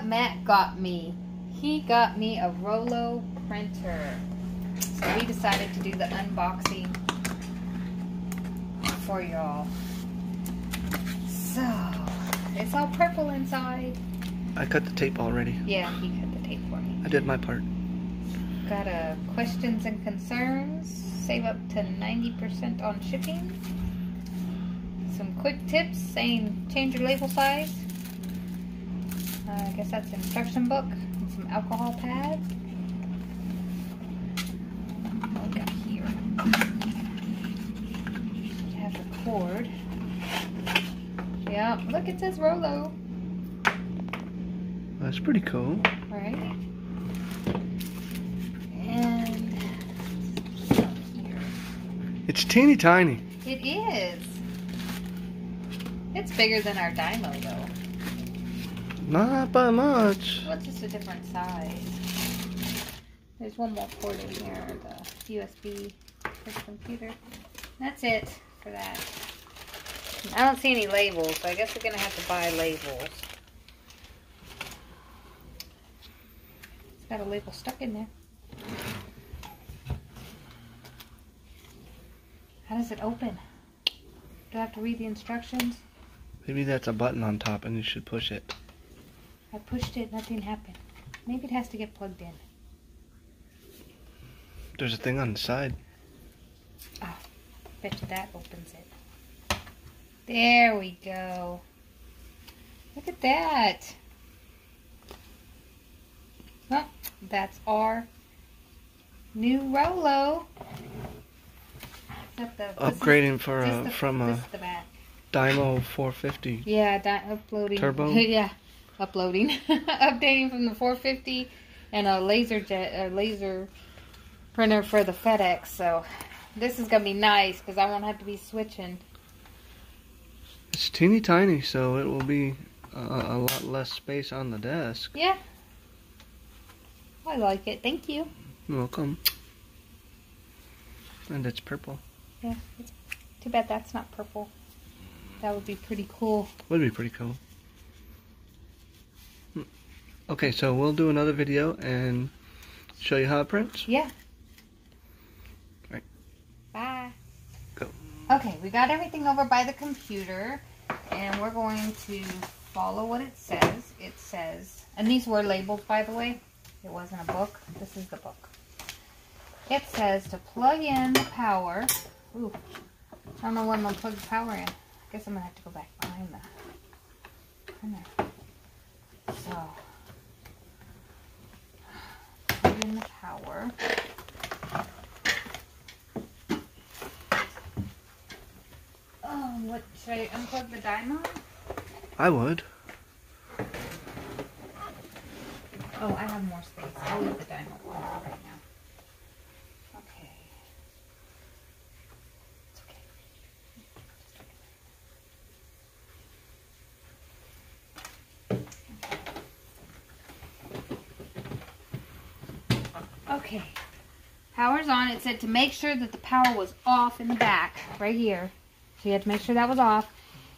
Matt got me. He got me a Rollo printer. So we decided to do the unboxing for y'all. So, it's all purple inside. I cut the tape already. Yeah, he cut the tape for me. I did my part. Got a questions and concerns. Save up to 90% on shipping. Some quick tips saying change your label size. I guess that's an instruction book. And some alcohol pads. What we got here? We have the cord. Yeah, look, it says Rollo. That's pretty cool. Right? And here. It's teeny tiny. It is. It's bigger than our Dymo though. Not by much. Well, it's just a different size. There's one more cord in here, the USB for the computer. That's it for that. I don't see any labels, so I guess we're going to have to buy labels. It's got a label stuck in there. How does it open? Do I have to read the instructions? Maybe that's a button on top and you should push it. I pushed it, nothing happened. Maybe it has to get plugged in. There's a thing on the side. Oh, bet you that opens it. There we go. Look at that. Well, that's our new Rollo. Upgrading from a the back. Dymo 450. Yeah, uploading. Turbo? Yeah, uploading. Updating from the 450 and a laser printer for the FedEx. So this is going to be nice because I won't have to be switching. It's teeny tiny, so it will be a lot less space on the desk. Yeah. I like it. Thank you. You're welcome. And it's purple. Yeah. It's too bad that's not purple. That would be pretty cool. Would be pretty cool. Okay, so we'll do another video and show you how it prints. Yeah. Right. Bye. Go. Okay, we got everything over by the computer, and we're going to follow what it says. It says, and these were labeled, by the way. It wasn't a book. This is the book. It says to plug in the power. Ooh, I don't know when I'm going to plug the power in. I guess I'm going to have to go back behind the printer. So, plug in the power. What, should I unplug the Dymo? I would. Oh, I have more space. I'll leave the Dymo on right now. Okay. It's okay. Okay. Power's on. It said to make sure that the power was off in the back, right here. So you had to make sure that was off,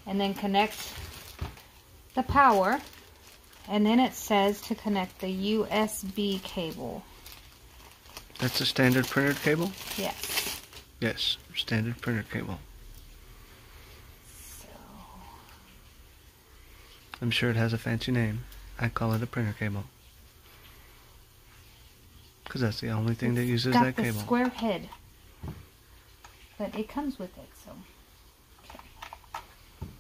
and then connect the power, and then it says to connect the USB cable. That's a standard printer cable? Yes. Yes, standard printer cable. So, I'm sure it has a fancy name. I call it a printer cable. Because that's the only thing that uses that cable. It's got the square head, but it comes with it, so.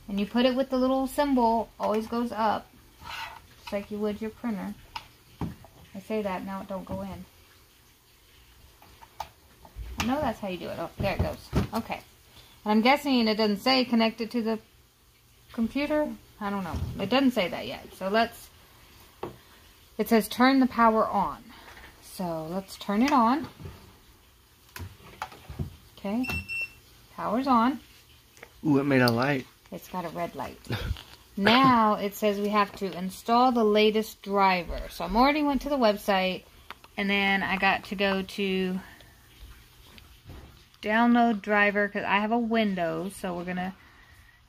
And you put it with the little symbol, always goes up, just like you would your printer. I say that, now it don't go in. I know that's how you do it. Oh, there it goes. Okay. And I'm guessing it doesn't say connected to the computer. I don't know. It doesn't say that yet. So let's, it says turn the power on. So let's turn it on. Okay. Power's on. Ooh, it made a light. It's got a red light. Now it says we have to install the latest driver. So I'm already went to the website, and then I got to go to download driver because I have a Windows, so we're gonna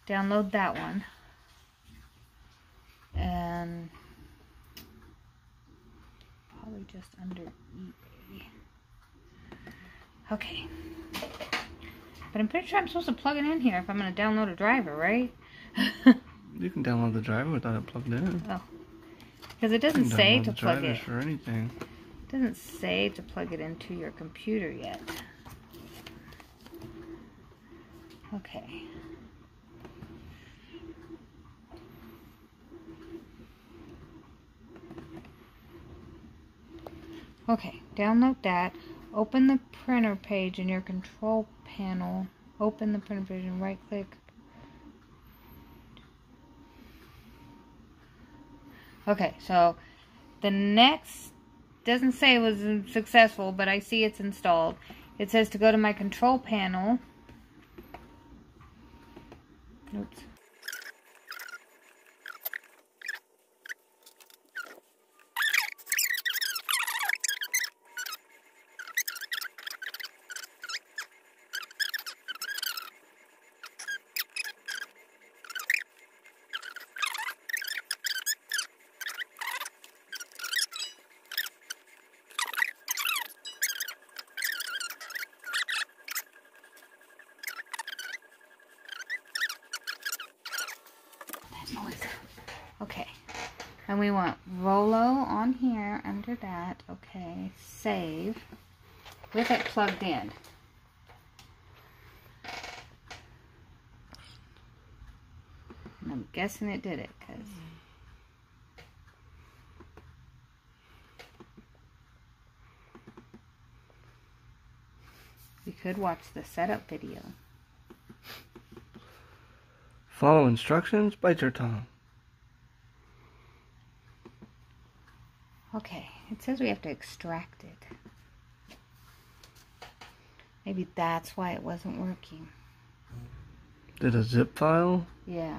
download that one. And just under eBay. Okay. But I'm pretty sure I'm supposed to plug it in here if I'm going to download a driver, right? You can download the driver without it plugged in. Oh. Because it doesn't say to plug it. For anything. It doesn't say to plug it into your computer yet. Okay. Okay, download that. Open the printer page in your control panel. Open the printer page and right click. Okay, so the next doesn't say it was successful, but I see it's installed. It says to go to my control panel. Oops. Okay, and we want Rollo on here under that. Okay, save with it plugged in. And I'm guessing it did it because we could watch the setup video. Follow instructions, bite your tongue. Okay, it says we have to extract it. Maybe that's why it wasn't working. Did a zip file? Yeah.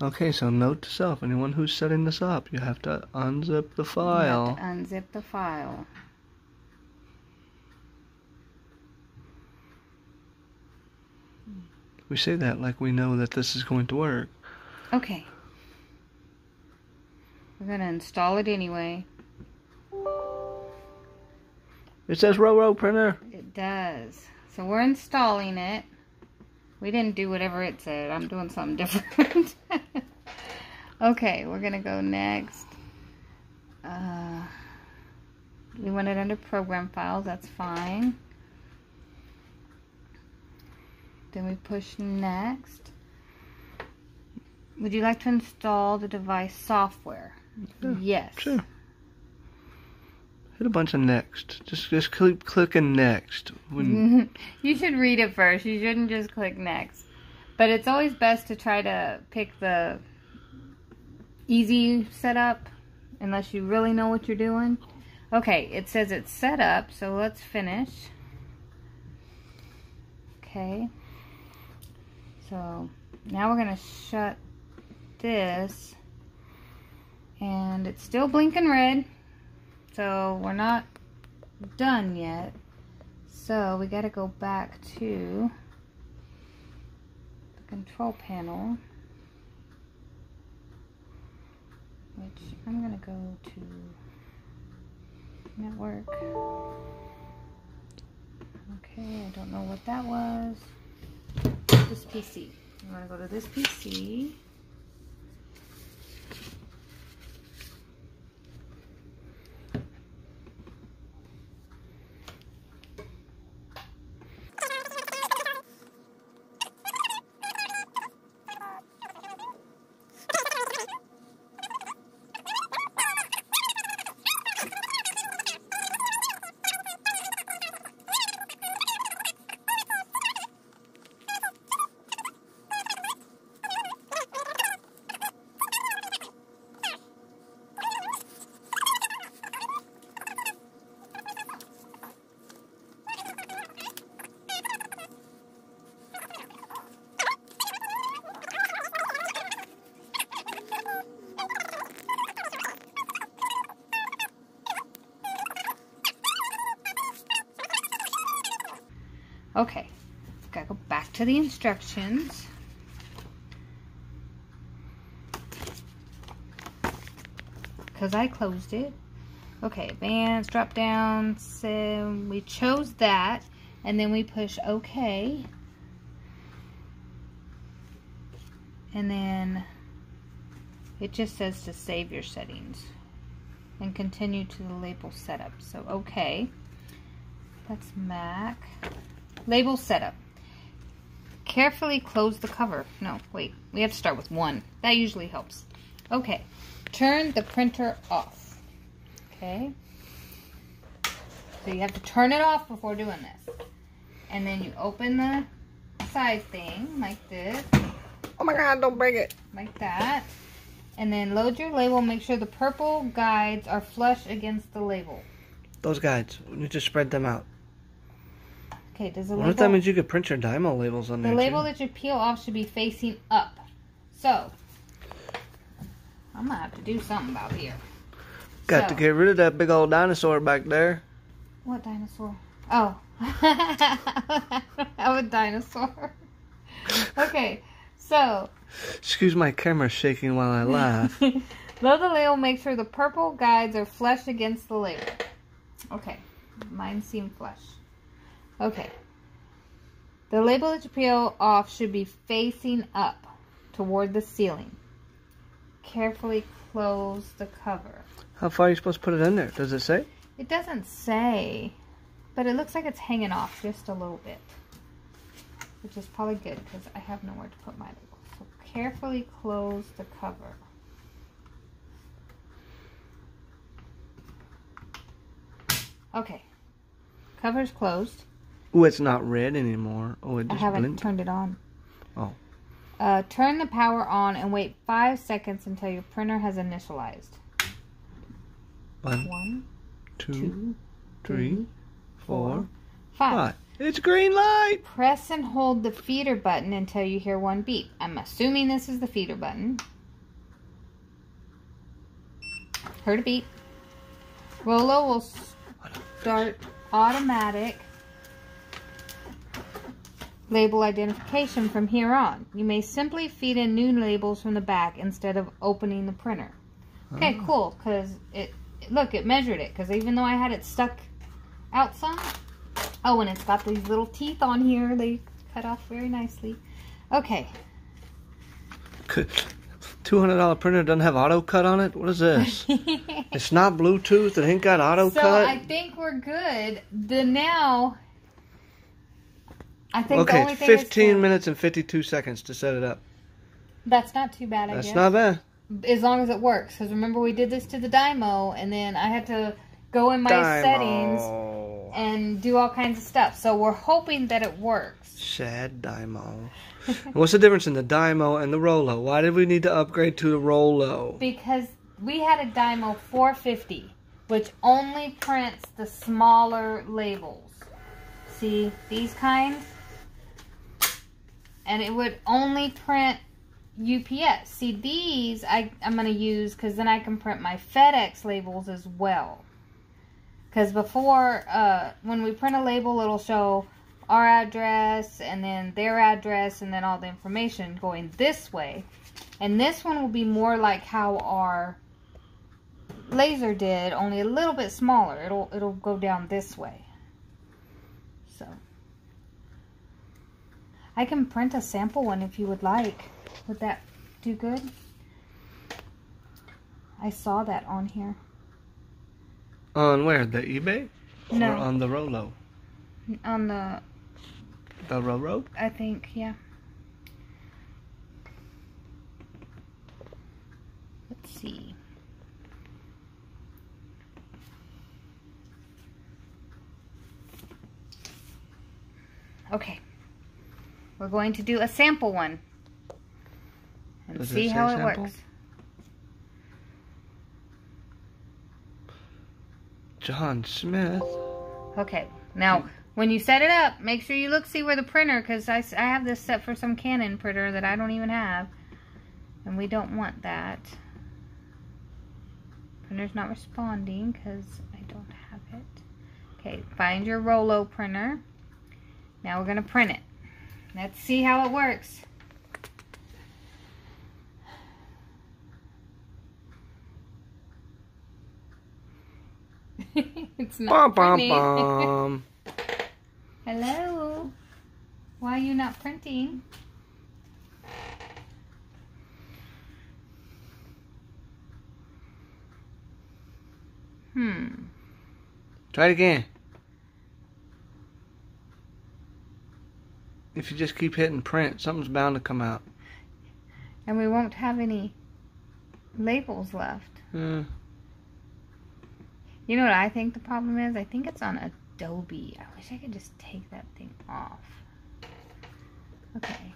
Okay, so note to self, anyone who's setting this up, you have to unzip the file. You have to unzip the file. We say that like we know that this is going to work. Okay. We're going to install it anyway. It says Rollo printer. It does. So we're installing it. We didn't do whatever it said. I'm doing something different. Okay, we're going to go next. We want it under program files. That's fine. Then we push next. Would you like to install the device software? Yeah, yes. Sure. Hit a bunch of next. Just keep clicking next. When You should read it first. You shouldn't just click next. But it's always best to try to pick the easy setup unless you really know what you're doing. Okay, it says it's set up, so let's finish. Okay. So now we're going to shut this, and it's still blinking red, so we're not done yet. So we got to go back to the control panel, which I'm going to go to network. Okay, I don't know what that was. This PC. I'm going to go to this PC. Okay, gotta go back to the instructions. Because I closed it. Okay, advanced, drop down. So we chose that, and then we push OK. And then it just says to save your settings and continue to the label setup. So OK. That's Mac. Label setup. Carefully close the cover. No, wait. We have to start with 1. That usually helps. Okay. Turn the printer off. Okay. So you have to turn it off before doing this. And then you open the side thing like this. Oh my God, don't break it. Like that. And then load your label. Make sure the purple guides are flush against the label. Those guides, we need to spread them out. Okay, does the I wonder if that means you could print your Dymo labels on there. The label too. that you peel off should be facing up. So, I'm going to have to do something about here. Got to get rid of that big old dinosaur back there. What dinosaur? Oh. I have a dinosaur. Okay, so. Excuse my camera shaking while I laugh. Load the label, make sure the purple guides are flush against the label. Okay, mine seem flush. Okay. The label that you peel off should be facing up toward the ceiling. Carefully close the cover. How far are you supposed to put it in there? Does it say? It doesn't say, but it looks like it's hanging off just a little bit, which is probably good because I have nowhere to put my label. So carefully close the cover. Okay, cover's closed. Oh, it's not red anymore. Oh, it just I haven't blended. turned it on. Oh. Turn the power on and wait 5 seconds until your printer has initialized. 1, 2, 3, 4, 5. It's green light. Press and hold the feeder button until you hear 1 beep. I'm assuming this is the feeder button. Heard a beep. Rollo will start automatic label identification from here on. You may simply feed in new labels from the back instead of opening the printer. Okay, cool, because look, it measured it, because even though I had it stuck out some. Oh, and it's got these little teeth on here. They cut off very nicely. Okay. $200 printer doesn't have auto cut on it? What is this? It's not Bluetooth. It ain't got auto cut. So I think we're good. I think the only thing 15 minutes and 52 seconds to set it up. That's not too bad, I guess. That's not bad. As long as it works. Because remember, we did this to the Dymo, and then I had to go in my settings and do all kinds of stuff. So we're hoping that it works. Sad Dymo. What's the difference in the Dymo and the Rollo? Why did we need to upgrade to the Rollo? Because we had a Dymo 450, which only prints the smaller labels. See, these kinds? And it would only print UPS. See, these I'm going to use because then I can print my FedEx labels as well. Because before, when we print a label, it'll show our address and then their address and then all the information going this way. And this one will be more like how our laser did, only a little bit smaller. It'll go down this way. So I can print a sample one if you would like. Would that do good? I saw that on here. On where? The eBay? No. Or on the Rollo? On the Rollo? I think, yeah. Let's see. Okay. We're going to do a sample one. And Does see it say how it sample? works. John Smith. Okay. Now, when you set it up, make sure you see where the printer, because I have this set for some Canon printer that I don't even have. And we don't want that. Printer's not responding because I don't have it. Okay, find your Rollo printer. Now we're going to print it. Let's see how it works. It's not Bum, printing. bum. Hello. Why are you not printing? Try it again. If you just keep hitting print, something's bound to come out. And we won't have any labels left. Hmm. You know what I think the problem is? I think it's on Adobe. I wish I could just take that thing off. Okay.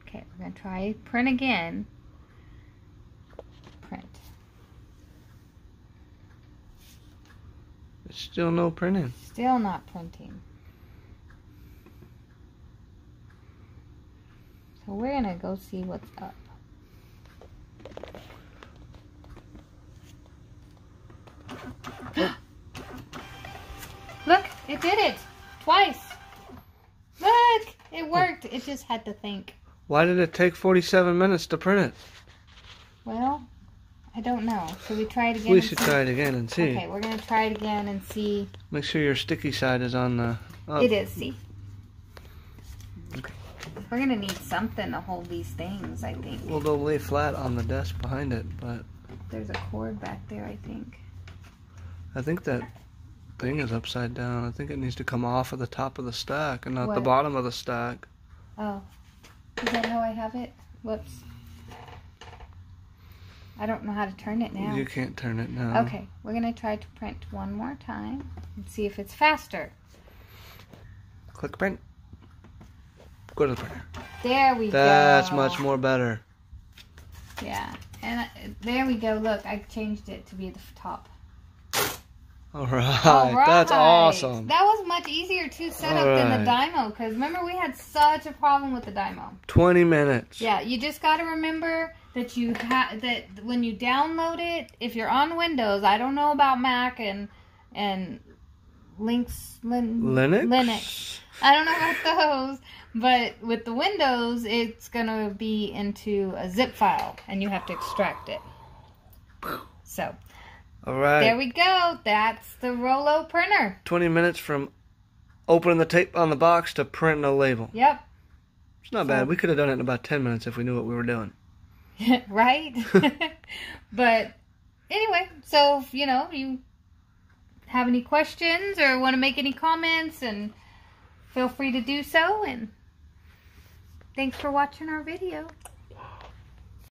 Okay, we're going to try print again. Print. It's still no printing. Still not printing. So we're going to go see what's up. Look, it did it. Twice. Look, it worked. It just had to think. Why did it take 47 minutes to print it? Well, I don't know. Should we try it again? We should try it again and see. Okay, we're going to try it again and see. Make sure your sticky side is on the up. It is, see. Okay. We're going to need something to hold these things, I think. Well, they'll lay flat on the desk behind it, but There's a cord back there, I think. I think that thing is upside down. I think it needs to come off of the top of the stack and not the What? bottom of the stack. Oh. Is that how I have it? Whoops. I don't know how to turn it now. You can't turn it now. Okay, we're going to try to print one more time and see if it's faster. Click print. Go to the printer. There we go. That's much more better. Yeah, and there we go. Look, I changed it to be the top. All right. That's awesome. That was much easier to set up than the Dymo, because remember we had such a problem with the Dymo. 20 minutes. Yeah, you just got to remember that that when you download it, if you're on Windows, I don't know about Mac and Linux. I don't know about those, but with the Windows, it's gonna be into a zip file, and you have to extract it. So. All right. There we go. That's the Rollo printer. 20 minutes from opening the tape on the box to printing a label. Yep. It's not bad. We could have done it in about 10 minutes if we knew what we were doing. Right? But anyway, so if you have any questions or want to make any comments, and feel free to do so. And thanks for watching our video.